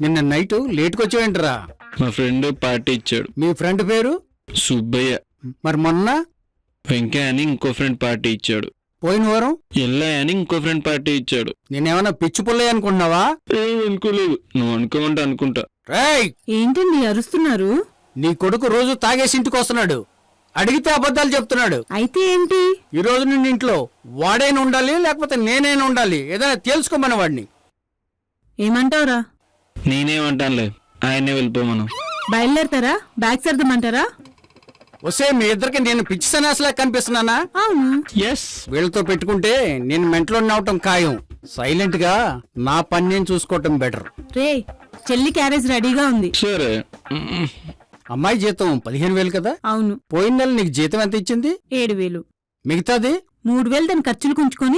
నిన్న నైట్ లేట్కి వచ్చావేంటరా? మా friend party ఇచ్చాడు. మీ ఫ్రెండ్ పేరు? సుబ్బయ్య. మరి మొన్న వెంకయ్య అని ఇంకో ఫ్రెండ్ పార్టీ ఇచ్చాడు. పోయిన వారం ఎల్లయ్య అని ఇంకో ఫ్రెండ్ పార్టీ ఇచ్చాడు. నేనేమన్నా పిచ్చి పుల్లయ్య అనుకుంటున్నావా? ఏం అనుకోలేదు. నువ్వు అనుకోమంటే అనుకుంటా. రేయ్, ఏంటండి అరుస్తున్నారు? నీ కొడుకు రోజు తాగేసి ఇంటికి వస్తున్నాడు. అడిగితే అబద్ధాలు చెప్తున్నాడు. అయితే ఏంటి? ఈ రోజు నిన్న ఇంట్లో వాడైనా ఉండాలి, లేకపోతే నేనైనా ఉండాలి. ఏదైనా తెలుసుకోమని వాడిని. ఏమంటావురా? నేనేమంటానులే, ఆయనే వెళ్ళిపోమను. బయలుదేరతారా? బ్యాగ్ సర్దమంటారా? వస్తే మీ ఇద్దరికి నేను పిచ్చి సన్యాసిలా కనిపిస్తున్నానా? అవును. ఎస్. వీళ్ళతో పెట్టుకుంటే నేను మెంట్లో అవటం ఖాయం. సైలెంట్ గా నా పని నేను చూసుకోవటం బెటర్. రే, చెల్లి క్యారేజ్ రెడీగా ఉంది. సరే. అమ్మాయి జీతం 15,000 కదా? అవును. పోయిన నెల నీకు జీతం ఎంత ఇచ్చింది? 7,000. మిగతాది 3,000 దాని ఖర్చులు కుంచుకొని